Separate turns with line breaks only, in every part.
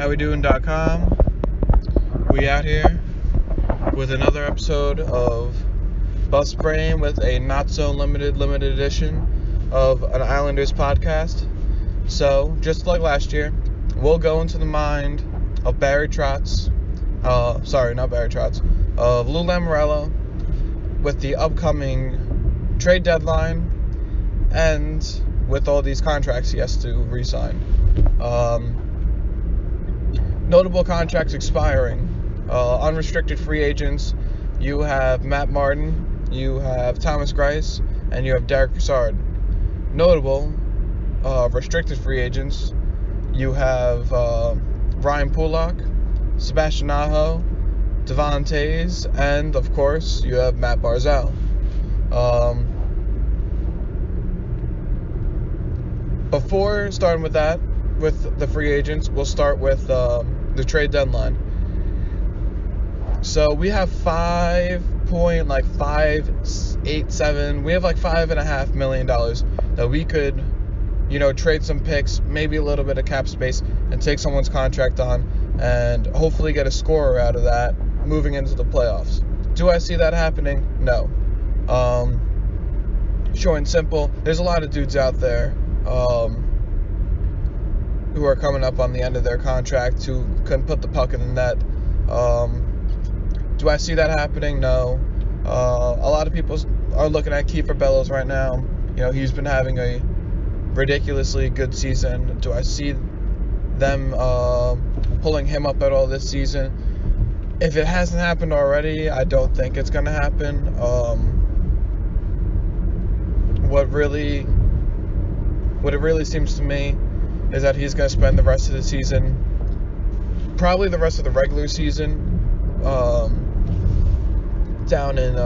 howwedoing.com. We out here with another episode of Bus Brain with a not so limited edition of an Islanders podcast. So, just like last year, we'll go into the mind of Barry Trotz, of Lou Lamoriello with the upcoming trade deadline and with all these contracts he has to re-sign. Notable contracts expiring. Unrestricted free agents, you have Matt Martin, you have Thomas Greiss, and you have Derek Brassard. Notable restricted free agents, you have Ryan Pulock, Sebastian Aho, Devon Toews, and of course you have Matt Barzal. Before starting with that, with the free agents, we'll start with the trade deadline. So we have $5.587. We have like $5.5 million that we could, trade some picks, maybe a little bit of cap space, and take someone's contract on, and hopefully get a scorer out of that moving into the playoffs. Do I see that happening? No. Short and simple. There's a lot of dudes out there who are coming up on the end of their contract who couldn't put the puck in the net. Do I see that happening? No. A lot of people are looking at Kiefer Bellows right now. He's been having a ridiculously good season. Do I see them pulling him up at all this season? If it hasn't happened already, I don't think it's going to happen. What it really seems to me is that he's going to spend the rest of the season, probably the rest of the regular season, down in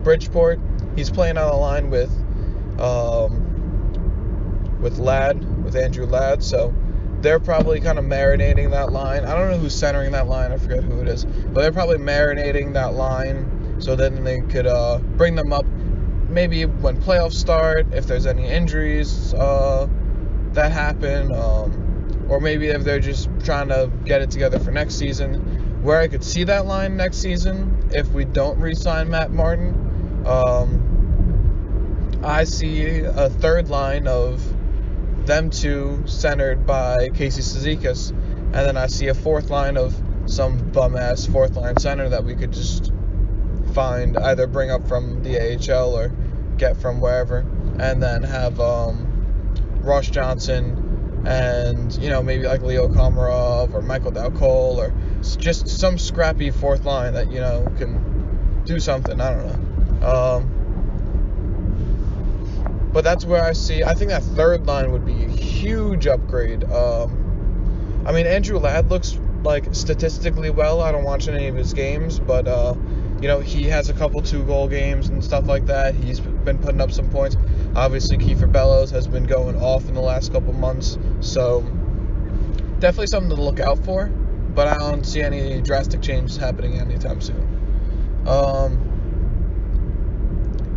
Bridgeport. He's playing on a line with Andrew Ladd, so they're probably kind of marinating that line. I don't know who's centering that line, I forget who it is, but they're probably marinating that line so then they could bring them up maybe when playoffs start, if there's any injuries that happen, or maybe if they're just trying to get it together for next season. Where I could see that line next season, if we don't re-sign Matt Martin, I see a third line of them two centered by Casey Cizikas, and then I see a fourth line of some bum-ass fourth line center that we could just find, either bring up from the AHL or get from wherever, and then have Ross Johnson and maybe like Leo Komarov or Michael Dal-Cole, or just some scrappy fourth line that can do something. I don't know, but that's where I think that third line would be a huge upgrade. Andrew Ladd looks like statistically well. I don't watch any of his games, but he has a couple 2-goal games and stuff like that. He's been putting up some points. Obviously, Kiefer Bellows has been going off in the last couple months, so definitely something to look out for, but I don't see any drastic changes happening anytime soon.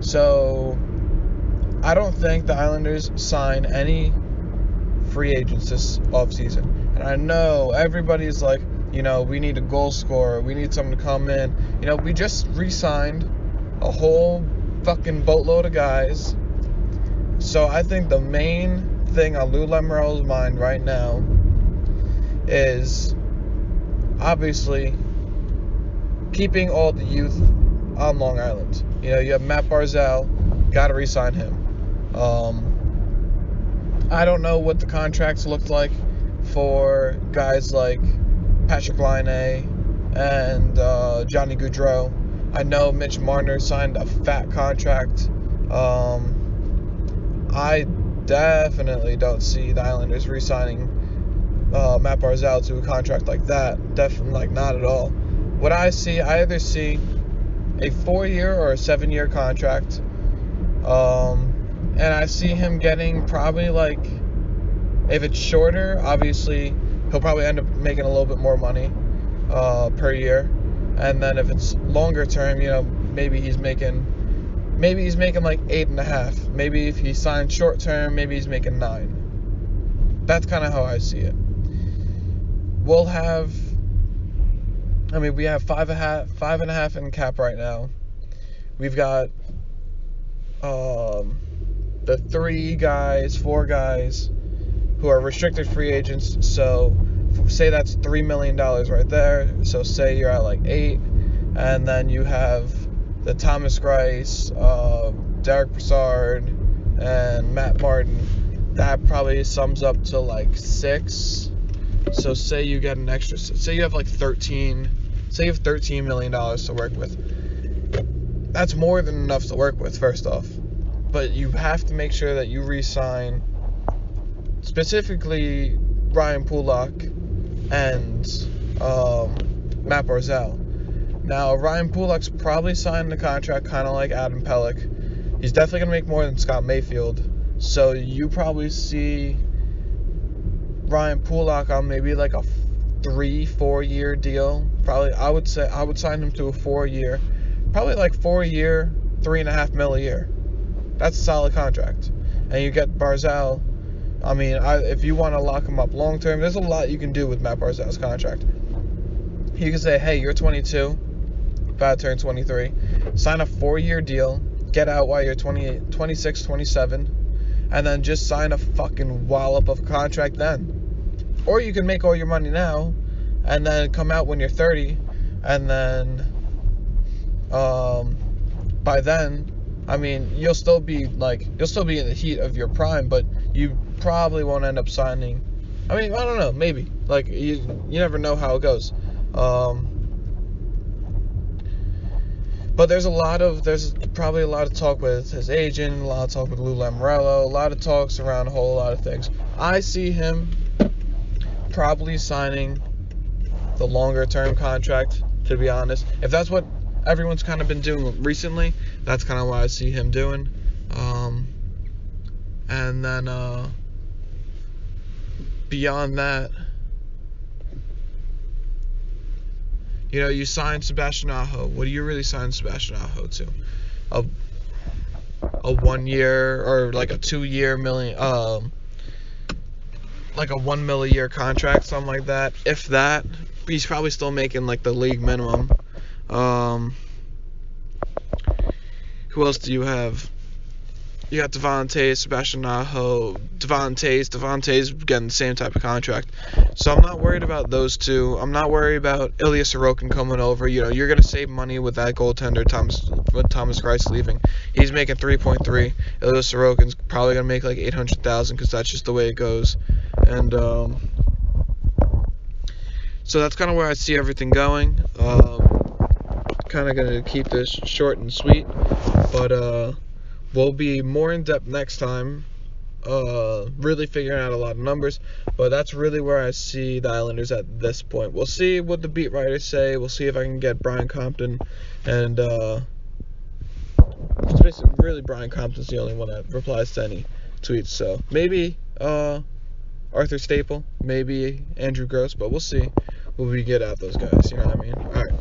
So I don't think the Islanders sign any free agents this offseason. And I know everybody's like, we need a goal scorer. We need someone to come in. We just re-signed a whole fucking boatload of guys. So I think the main thing on Lou Lamoriello's mind right now is obviously keeping all the youth on Long Island. You have Matt Barzal, got to re-sign him. I don't know what the contracts looked like for guys like Patrick Laine and Johnny Gaudreau. I know Mitch Marner signed a fat contract. I definitely don't see the Islanders re-signing Matt Barzal to a contract like that. Definitely, not at all. What I either see a 4-year or a 7-year contract, and I see him getting probably if it's shorter, obviously he'll probably end up making a little bit more money per year, and then if it's longer term, maybe he's making like 8.5. Maybe if he signs short term, maybe he's making 9. That's kind of how I see it. we'll have. I mean, we have five and a half in cap right now. We've got the 4 guys who are restricted free agents. So say that's $3 million right there. So say you're at like 8, and then you have the Thomas Grice, Derek Brassard, and Matt Martin. That probably sums up to like 6. So say you get an extra. Say you have like 13. Say you have $13 million to work with. That's more than enough to work with, first off. But you have to make sure that you re-sign specifically Ryan Pulock and Matt Barzal. Now, Ryan Pulock's probably signed the contract kind of like Adam Pelech. He's definitely going to make more than Scott Mayfield. So you probably see Ryan Pulock on maybe like a 3-4 year deal. Probably, I would sign him to a 4-year. Probably like 4-year, $3.5 million a year. That's a solid contract. And you get Barzal. I mean, if you want to lock him up long term, there's a lot you can do with Matt Barzal's contract. You can say, hey, you're 22, about to turn 23. Sign a 4-year deal. Get out while you're 28, 26, 27. And then just sign a fucking wallop of contract then. Or you can make all your money now and then come out when you're 30. And then by then, I mean, you'll still be in the heat of your prime, but you probably won't end up signing. I mean, I don't know, maybe. Like, you never know how it goes. But there's probably a lot of talk with his agent, a lot of talk with Lou Lamoriello, a lot of talks around a whole lot of things. I see him probably signing the longer term contract, to be honest. If that's what everyone's kind of been doing recently, that's kind of what I see him doing. And then beyond that, you know, you sign Sebastian Aho. What do you really sign Sebastian Aho to? A 1 year or like a 2-year million, like a $1 million a year contract, something like that. If that, he's probably still making like the league minimum. Who else do you have? You got Devontae, Sebastian Aho, Devontae's getting the same type of contract. So I'm not worried about those two. I'm not worried about Ilya Sorokin coming over. You know, you're going to save money with that goaltender, Thomas Grice leaving. He's making 3.3. Ilya Sorokin's probably going to make like 800,000 because that's just the way it goes. And so that's kind of where I see everything going. Kind of going to keep this short and sweet, but we'll be more in depth next time, really figuring out a lot of numbers, but that's really where I see the Islanders at this point. We'll see what the beat writers say. We'll see if I can get Brian Compton, and it's basically really Brian Compton's the only one that replies to any tweets, so maybe Arthur Staple, maybe Andrew Gross, but we'll see. We'll get at those guys, you know what I mean? Alright.